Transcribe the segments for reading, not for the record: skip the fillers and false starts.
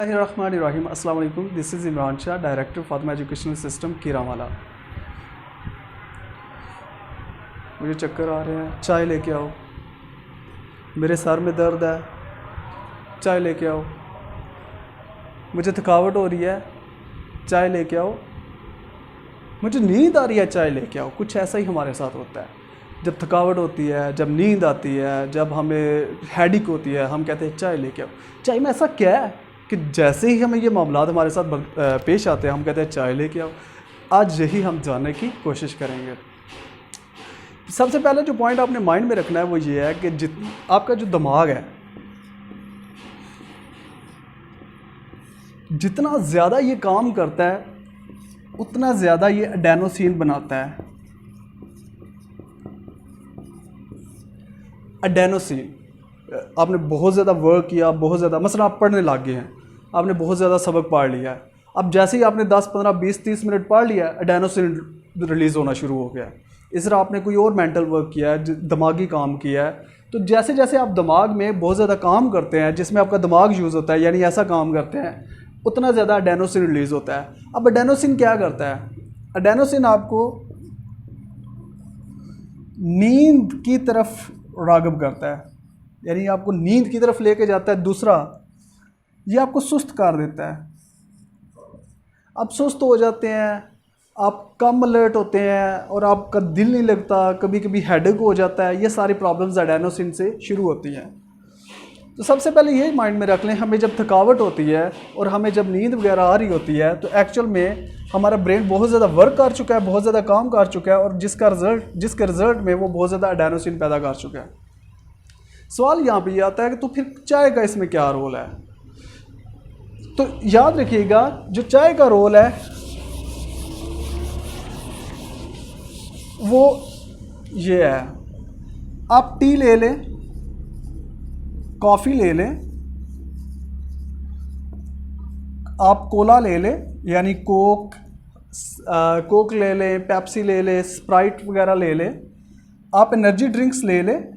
Bismillahirrahmanirrahim. Assalamu alaikum. This is Imran Shah, Director Fatima Educational System Kiramala. मुझे चक्कर आ रहे हैं, चाय लेके आओ। मेरे सर में दर्द है, चाय लेके आओ। मुझे थकावट हो रही है, चाय लेके आओ। मुझे नींद आ रही है, चाय लेके आओ। कुछ ऐसा ही हमारे साथ होता है। जब थकावट होती है, जब नींद आती है, जब हमें हेडेक होती है, हम कहते हैं चाय लेके आओ। चाय में ऐसा क्या है कि जैसे ही हमें ये मामलात हमारे साथ पेश आते हैं, हम कहते हैं चाय लेके आओ। आज यही हम जानने की कोशिश करेंगे। सबसे पहले जो पॉइंट आपने माइंड में रखना है वो ये है कि आपका जो दिमाग है, जितना ज़्यादा ये काम करता है उतना ज़्यादा ये एडेनोसिन बनाता है। एडेनोसिन, आपने बहुत ज़्यादा वर्क किया, बहुत ज़्यादा, मसला आप पढ़ने लग गए हैं, आपने बहुत ज़्यादा सबक पढ़ लिया है। अब जैसे ही आपने 10, 15, 20, 30 मिनट पढ़ लिया, एडेनोसिन रिलीज़ होना शुरू हो गया। इस तरह आपने कोई और मेंटल वर्क किया है, दिमागी काम किया है, तो जैसे जैसे आप दिमाग में बहुत ज़्यादा काम करते हैं, जिसमें आपका दिमाग यूज़ होता है, यानी ऐसा काम करते हैं, उतना ज़्यादा एडेनोसिन रिलीज़ होता है। अब एडेनोसिन क्या करता है? एडेनोसिन आपको नींद की तरफ राग़िब करता है, यानी आपको नींद की तरफ लेके जाता है। दूसरा, ये आपको सुस्त कर देता है। आप सुस्त हो जाते हैं, आप कम अलर्ट होते हैं और आपका दिल नहीं लगता, कभी कभी हेडेक हो जाता है। ये सारी प्रॉब्लम्स एडेनोसिन से शुरू होती हैं। तो सबसे पहले यही माइंड में रख लें, हमें जब थकावट होती है और हमें जब नींद वगैरह आ रही होती है, तो एक्चुअल में हमारा ब्रेन बहुत ज़्यादा वर्क कर चुका है, बहुत ज़्यादा काम कर चुका है, और जिसके रिज़ल्ट में वो बहुत ज़्यादा एडेनोसिन पैदा कर चुका है। सवाल यहाँ पे ये आता है कि तो फिर चाय का इसमें क्या रोल है? तो याद रखिएगा, जो चाय का रोल है वो ये है, आप टी ले लें, कॉफ़ी ले लें, आप कोला ले लें, यानी कोक ले लें, पेप्सी ले लें, स्प्राइट वगैरह ले लें, आप एनर्जी ड्रिंक्स ले लें,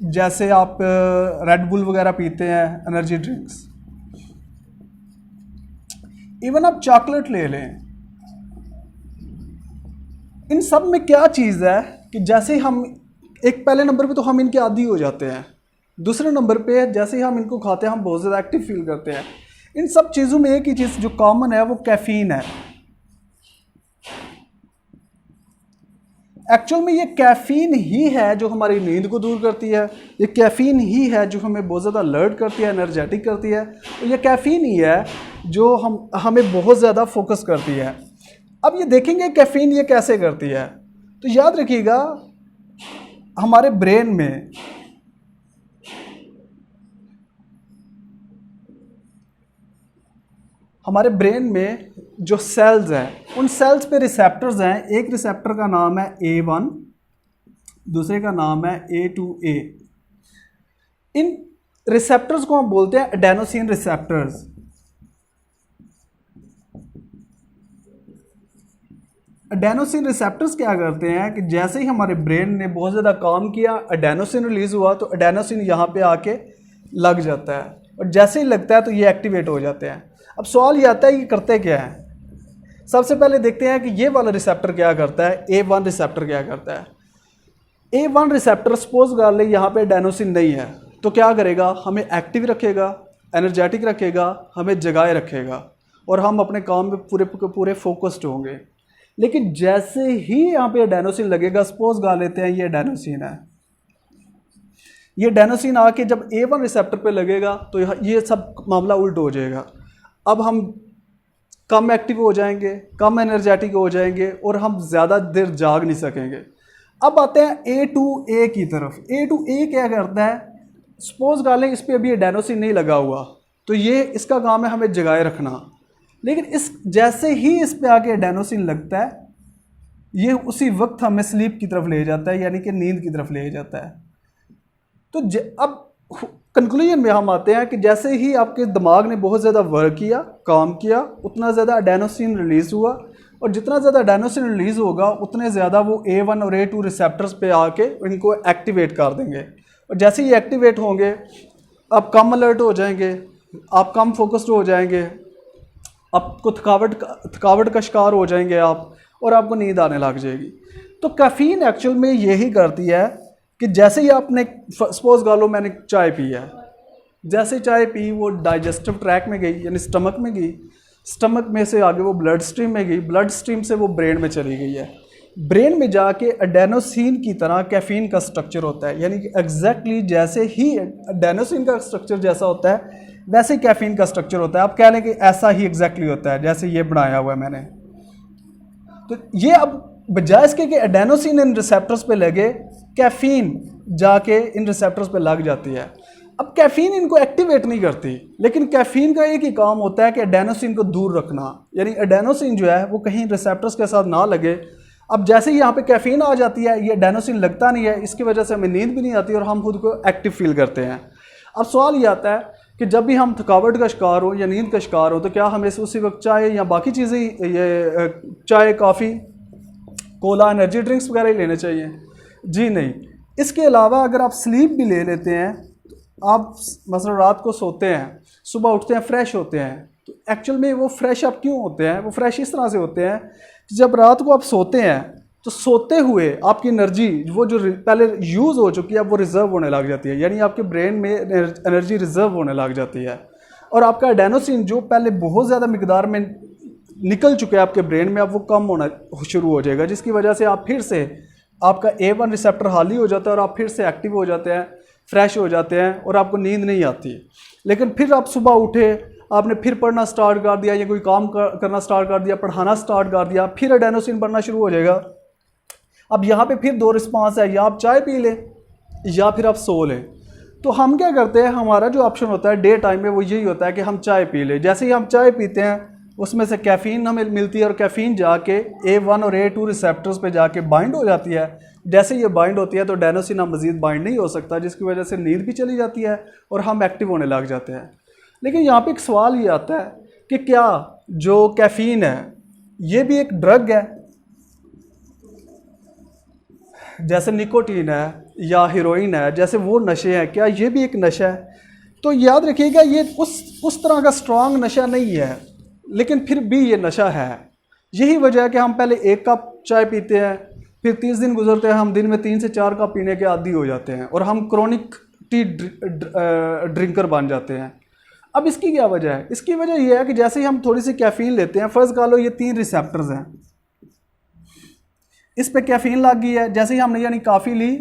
जैसे आप रेड बुल वगैरह पीते हैं, एनर्जी ड्रिंक्स, इवन आप चॉकलेट ले लें। इन सब में क्या चीज़ है कि जैसे ही हम पहले नंबर पे तो हम इनके आदी हो जाते हैं, दूसरे नंबर पे जैसे ही हम इनको खाते हैं हम बहुत ज़्यादा एक्टिव फील करते हैं। इन सब चीज़ों में एक ही चीज़ जो कॉमन है वो कैफ़ीन है। एक्चुअल में ये कैफ़ीन ही है जो हमारी नींद को दूर करती है, ये कैफ़ीन ही है जो हमें बहुत ज़्यादा अलर्ट करती है, एनर्जेटिक करती है, और ये कैफ़ीन ही है जो हमें बहुत ज़्यादा फोकस करती है। अब ये देखेंगे कैफ़ीन ये कैसे करती है। तो याद रखिएगा, हमारे ब्रेन में जो सेल्स हैं, उन सेल्स पे रिसेप्टर्स हैं। एक रिसेप्टर का नाम है A1, दूसरे का नाम है A2A। इन रिसेप्टर्स को हम बोलते हैं एडेनोसिन रिसेप्टर्स। एडेनोसिन रिसेप्टर्स क्या करते हैं कि जैसे ही हमारे ब्रेन ने बहुत ज़्यादा काम किया, एडेनोसिन रिलीज़ हुआ, तो एडेनोसिन यहाँ पे आके लग जाता है, और जैसे ही लगता है तो ये एक्टिवेट हो जाते हैं। अब सवाल ये आता है, ये करते क्या हैं? सबसे पहले देखते हैं कि ये वाला रिसेप्टर क्या करता है, A1 रिसेप्टर क्या करता है। A1 रिसेप्टर सपोज कर ले यहाँ पे एडेनोसिन नहीं है, तो क्या करेगा? हमें एक्टिव रखेगा, एनर्जेटिक रखेगा, हमें जगाए रखेगा, और हम अपने काम में पूरे फोकस्ड होंगे। लेकिन जैसे ही यहाँ पे एडेनोसिन लगेगा, सपोज कर लेते हैं ये एडेनोसिन है, ये एडेनोसिन आके जब A1 रिसेप्टर पे लगेगा तो ये सब मामला उल्ट हो जाएगा। अब हम कम एक्टिव हो जाएंगे, कम एनर्जेटिक हो जाएंगे, और हम ज़्यादा देर जाग नहीं सकेंगे। अब आते हैं A2A की तरफ। A2A क्या करता है? सपोज कर लें इस पर अभी एडेनोसिन नहीं लगा हुआ, तो ये इसका काम है हमें जगाए रखना। लेकिन जैसे ही इस पे आके एडेनोसिन लगता है, ये उसी वक्त हमें स्लीप की तरफ ले जाता है, यानी कि नींद की तरफ ले जाता है। तो अब कंक्लूजन में हम आते हैं कि जैसे ही आपके दिमाग ने बहुत ज़्यादा वर्क किया, काम किया, उतना ज़्यादा एडेनोसिन रिलीज़ हुआ, और जितना ज़्यादा एडेनोसिन रिलीज़ होगा उतने ज़्यादा वो A1 और A2 रिसेप्टर्स पे आके इनको एक्टिवेट कर देंगे, और जैसे ही एक्टिवेट होंगे आप कम अलर्ट हो जाएंगे, आप कम फोकस्ड हो जाएंगे, आपको थकावट का शिकार हो जाएंगे आप, और आपको नींद आने लग जाएगी। तो कैफ़ीन एक्चुअल में यही करती है कि जैसे ही आपने सपोज कर लो मैंने चाय पी है, जैसे चाय पी वो डाइजेस्टिव ट्रैक में गई यानी स्टमक में गई, स्टमक में से आगे वो ब्लड स्ट्रीम में गई, ब्लड स्ट्रीम से वो ब्रेन में चली गई है। ब्रेन में जाके एडेनोसिन की तरह कैफ़ीन का स्ट्रक्चर होता है, यानी कि एग्जैक्टली जैसे ही एडेनोसिन का स्ट्रक्चर जैसा होता है वैसे ही कैफ़ीन का स्ट्रक्चर होता है। आप कह लें कि ऐसा ही एग्जैक्टली होता है जैसे ये बनाया हुआ है मैंने। तो ये अब बजाय इसके कि एडेनोसिन इन रिसेप्टर्स पे लगे, कैफ़ीन जाके इन रिसेप्टर्स पे लग जाती है। अब कैफ़ीन इनको एक्टिवेट नहीं करती, लेकिन कैफ़ीन का एक ही काम होता है कि एडेनोसिन को दूर रखना, यानी एडेनोसिन जो है वो कहीं रिसेप्टर्स के साथ ना लगे। अब जैसे ही यहाँ पे कैफ़ीन आ जाती है, ये एडेनोसिन लगता नहीं है, इसकी वजह से हमें नींद भी नहीं आती और हम खुद को एक्टिव फील करते हैं। अब सवाल ये आता है कि जब भी हम थकावट का शिकार हो या नींद का शिकार हो तो क्या हमें उसी वक्त चाय या बाकी चीज़ें, ये चाय, कॉफ़ी, कोला, एनर्जी ड्रिंक्स वगैरह ही लेने चाहिए? जी नहीं। इसके अलावा अगर आप स्लीप भी ले लेते हैं, आप मतलब रात को सोते हैं, सुबह उठते हैं, फ्रेश होते हैं, तो एक्चुअल में वो फ्रेश आप क्यों होते हैं? वो फ्रेश इस तरह से होते हैं कि जब रात को आप सोते हैं तो सोते हुए आपकी एनर्जी वो जो पहले यूज़ हो चुकी है वो रिज़र्व होने लग जाती है, यानी आपके ब्रेन में एनर्जी रिज़र्व होने लग जाती है। और आपका एडेनोसिन जो पहले बहुत ज़्यादा मिकदार में निकल चुका है आपके ब्रेन में, अब वो कम होना शुरू हो जाएगा, जिसकी वजह से आप फिर से आपका A1 रिसेप्टर हाली हो जाता है और आप फिर से एक्टिव हो जाते हैं, फ्रेश हो जाते हैं और आपको नींद नहीं आती। लेकिन फिर आप सुबह उठे, आपने फिर पढ़ना स्टार्ट कर दिया या कोई काम करना स्टार्ट कर दिया, पढ़ाना स्टार्ट कर दिया, फिर एडेनोसिन बढ़ना शुरू हो जाएगा। अब यहाँ पे फिर दो रिस्पांस है, या आप चाय पी लें या फिर आप सो लें। तो हम क्या करते हैं, हमारा जो ऑप्शन होता है डे टाइम में वो यही होता है कि हम चाय पी लें। जैसे ही हम चाय पीते हैं उसमें से कैफ़ीन हमें मिलती है और कैफ़ीन जाके A1 और A2 रिसेप्टर्स पे जाके बाइंड हो जाती है। जैसे ये बाइंड होती है तो एडेनोसिन मज़ीद बाइंड नहीं हो सकता, जिसकी वजह से नींद भी चली जाती है और हम एक्टिव होने लग जाते हैं। लेकिन यहाँ पे एक सवाल ये आता है कि क्या जो कैफ़ीन है ये भी एक ड्रग है? जैसे निकोटीन है या हीरोइन है, जैसे वो नशे हैं, क्या ये भी एक नशा है? तो याद रखिएगा ये उस तरह का स्ट्रॉन्ग नशा नहीं है, लेकिन फिर भी ये नशा है। यही वजह है कि हम पहले 1 कप चाय पीते हैं, फिर 30 दिन गुजरते हैं, हम दिन में 3 से 4 कप पीने के आदी हो जाते हैं और हम क्रॉनिक टी ड्रिंकर बन जाते हैं। अब इसकी क्या वजह है? इसकी वजह यह है कि जैसे ही हम थोड़ी सी कैफ़ीन लेते हैं, फ़र्ज़ कर लो ये 3 रिसेप्टर्स हैं, इस पे कैफ़ीन लग गई है। जैसे ही हमने यानी काफ़ी ली,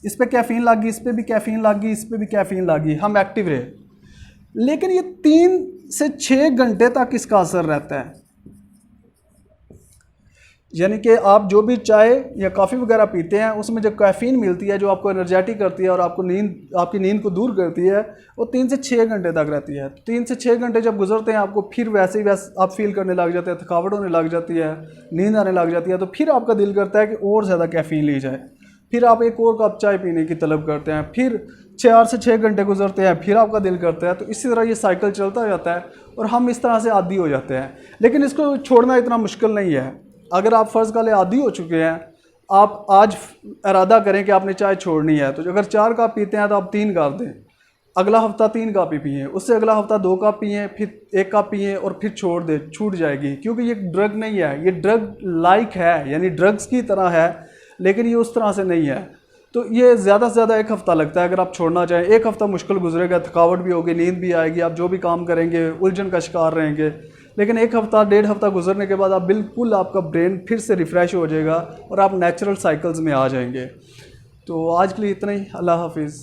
इस पे कैफ़ीन लग गई, इस पे भी कैफ़ीन लग गई, इस पे भी कैफ़ीन लग गई, हम एक्टिव रहे। लेकिन ये 3 से 6 घंटे तक इसका असर रहता है। यानी कि आप जो भी चाय या कॉफ़ी वगैरह पीते हैं उसमें जो कैफ़ीन मिलती है, जो आपको एनर्जेटिक करती है और आपकी नींद को दूर करती है, वो 3 से 6 घंटे तक रहती है। 3 से 6 घंटे जब गुजरते हैं आपको फिर वैसे ही आप फील करने लग जाते हैं, थकावट होने लग जाती है, नींद आने लग जाती है, तो फिर आपका दिल करता है कि और ज़्यादा कैफ़ीन ली जाए, फिर आप एक और कप चाय पीने की तलब करते हैं, फिर 4 से 6 घंटे गुजरते हैं, फिर आपका दिल करता है। तो इसी तरह ये साइकिल चलता जाता है और हम इस तरह से आदी हो जाते हैं। लेकिन इसको छोड़ना इतना मुश्किल नहीं है। अगर आप फ़र्ज़ का ले आदी हो चुके हैं, आप आज इरादा करें कि आपने चाय छोड़नी है, तो अगर 4 कप पीते हैं तो आप 3 कर दें, अगला हफ्ता 3 कप ही पिए, उससे अगला हफ्ता 2 कप पिए, फिर 1 कप पिए और फिर छोड़ दे, छूट जाएगी। क्योंकि ये ड्रग नहीं है, ये ड्रग लाइक है, यानी ड्रग्स की तरह है, लेकिन ये उस तरह से नहीं है। तो ये ज़्यादा से ज़्यादा 1 हफ़्ता लगता है अगर आप छोड़ना चाहें। 1 हफ़्ता मुश्किल गुजरेगा, थकावट भी होगी, नींद भी आएगी, आप जो भी काम करेंगे उलझन का शिकार रहेंगे। लेकिन 1 हफ़्ता 1.5 हफ़्ता गुजरने के बाद आप बिल्कुल, आपका ब्रेन फिर से रिफ़्रेश हो जाएगा और आप नेचुरल साइकिल्स में आ जाएंगे। तो आज के लिए इतना ही। अल्लाह हाफिज़।